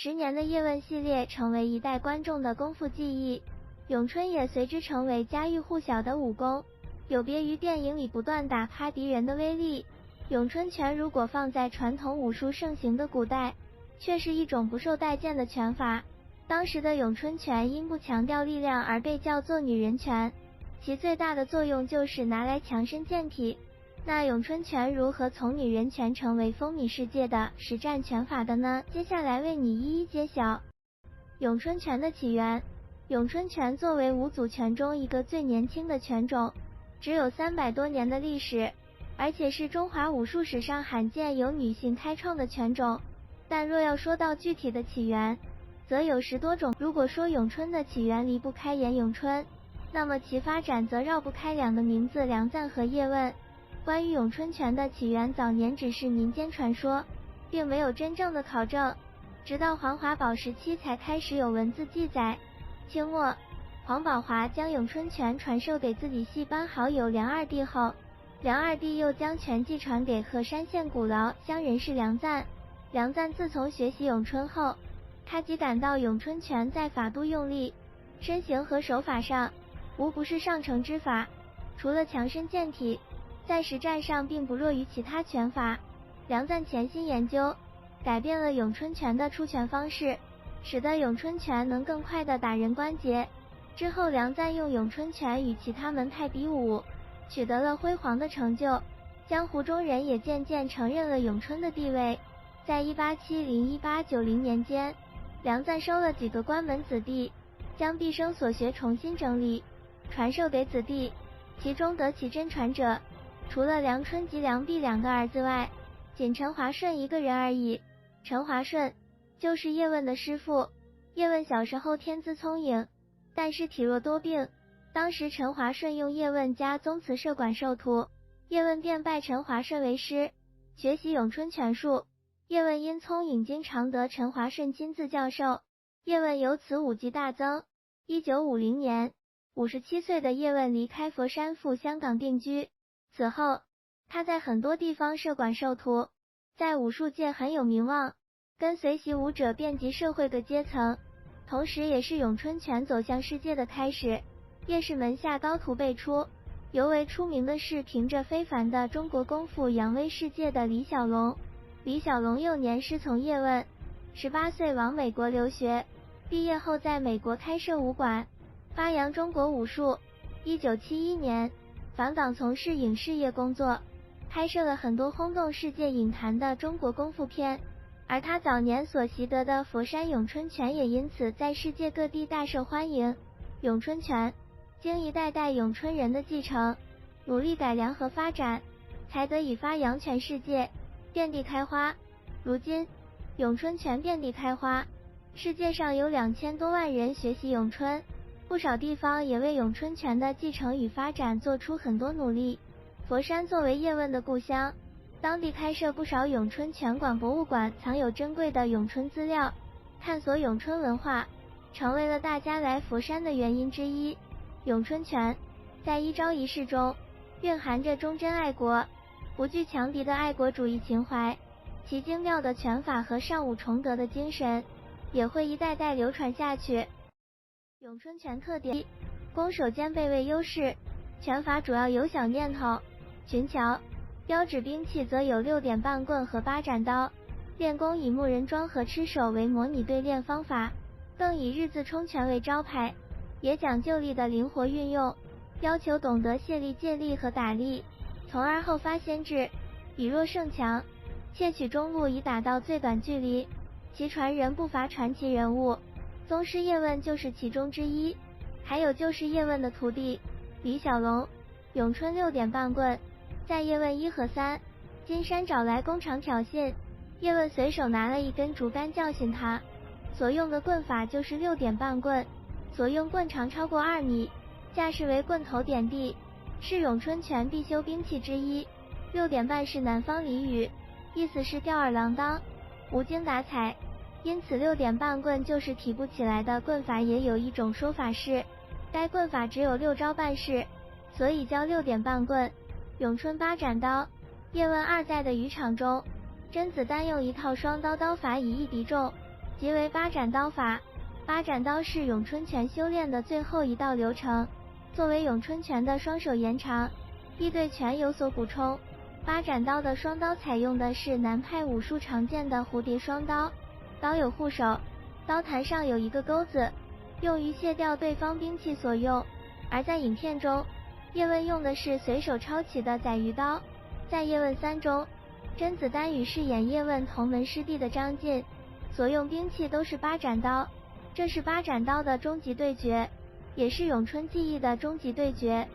10年的叶问系列成为一代观众的功夫记忆，咏春也随之成为家喻户晓的武功。有别于电影里不断打趴敌人的威力，咏春拳如果放在传统武术盛行的古代，却是一种不受待见的拳法。当时的咏春拳因不强调力量而被叫做女人拳，其最大的作用就是拿来强身健体。那咏春拳如何从女人拳成为风靡世界的实战拳法的呢？接下来为你一一揭晓。咏春拳的起源。咏春拳作为五祖拳中一个最年轻的拳种，只有300多年的历史，而且是中华武术史上罕见由女性开创的拳种。但若要说到具体的起源，则有10多种。如果说咏春的起源离不开严咏春，那么其发展则绕不开2个名字：梁赞和叶问。关于咏春拳的起源，早年只是民间传说，并没有真正的考证，直到黄华宝时期才开始有文字记载。清末，黄宝华将咏春拳传授给自己戏班好友梁二弟后，梁二弟又将拳技传给鹤山县古劳乡人士梁赞。梁赞自从学习咏春后，他即感到咏春拳在法度用力、身形和手法上，无不是上乘之法，除了强身健体，在实战上并不弱于其他拳法。梁赞潜心研究，改变了咏春拳的出拳方式，使得咏春拳能更快地打人关节。之后梁赞用咏春拳与其他门派比武，取得了辉煌的成就，江湖中人也渐渐承认了咏春的地位。在1870-1890年间，梁赞收了几个关门子弟，将毕生所学重新整理，传授给子弟，其中得其真传者，除了梁春及梁弼2个儿子外，仅陈华顺1个人而已。陈华顺就是叶问的师傅。叶问小时候天资聪颖，但是体弱多病。当时陈华顺用叶问家宗祠社馆授徒，叶问便拜陈华顺为师，学习咏春拳术。叶问因聪颖，经常得陈华顺亲自教授，叶问由此武技大增。1950年，57岁的叶问离开佛山赴香港定居，此后他在很多地方设馆授徒，在武术界很有名望，跟随习武者遍及社会各阶层，同时也是咏春拳走向世界的开始。叶氏门下高徒辈出，尤为出名的是凭着非凡的中国功夫扬威世界的李小龙。李小龙幼年师从叶问，18岁往美国留学，毕业后在美国开设武馆，发扬中国武术。1971年返港从事影视业工作，拍摄了很多轰动世界影坛的中国功夫片，而他早年所习得的佛山咏春拳也因此在世界各地大受欢迎。咏春拳经一代代咏春人的继承、努力改良和发展，才得以发扬全世界，遍地开花。如今咏春拳遍地开花，世界上有2000多万人学习咏春，不少地方也为咏春拳的继承与发展做出很多努力。佛山作为叶问的故乡，当地开设不少咏春拳馆、博物馆，藏有珍贵的咏春资料，探索咏春文化，成为了大家来佛山的原因之一。咏春拳在一招一式中蕴含着忠贞爱国、不惧强敌的爱国主义情怀，其精妙的拳法和尚武崇德的精神也会一代代流传下去。咏春拳特点：攻守兼备为优势，拳法主要有小念头、群桥，标指兵器则有6点半棍和8斩刀。练功以木人桩和吃手为模拟对练方法，更以日字冲拳为招牌，也讲究力的灵活运用，要求懂得卸力、借力和打力，从而后发先至，以弱胜强，窃取中路以打到最短距离。其传人不乏传奇人物，宗师叶问就是其中之一，还有就是叶问的徒弟李小龙。咏春6点半棍，在叶问1和3，金山找来工厂挑衅，叶问随手拿了一根竹竿教训他，所用的棍法就是6点半棍，所用棍长超过2米，架势为棍头点地，是咏春拳必修兵器之一。6点半是南方俚语，意思是吊儿郎当、无精打采，因此6点半棍就是提不起来的棍法。也有一种说法是，该棍法只有6招半式，所以叫6点半棍。咏春8斩刀，叶问2代的渔场中，甄子丹用一套双刀刀法以一敌众，即为八斩刀法。八斩刀是咏春拳修炼的最后一道流程，作为咏春拳的双手延长，亦对拳有所补充。八斩刀的双刀采用的是南派武术常见的蝴蝶双刀，刀有护手，刀弹上有一个钩子，用于卸掉对方兵器所用。而在影片中，叶问用的是随手抄起的宰鱼刀。在叶问3中，甄子丹与饰演叶问同门师弟的张晋所用兵器都是八斩刀，这是八斩刀的终极对决，也是咏春技艺的终极对决。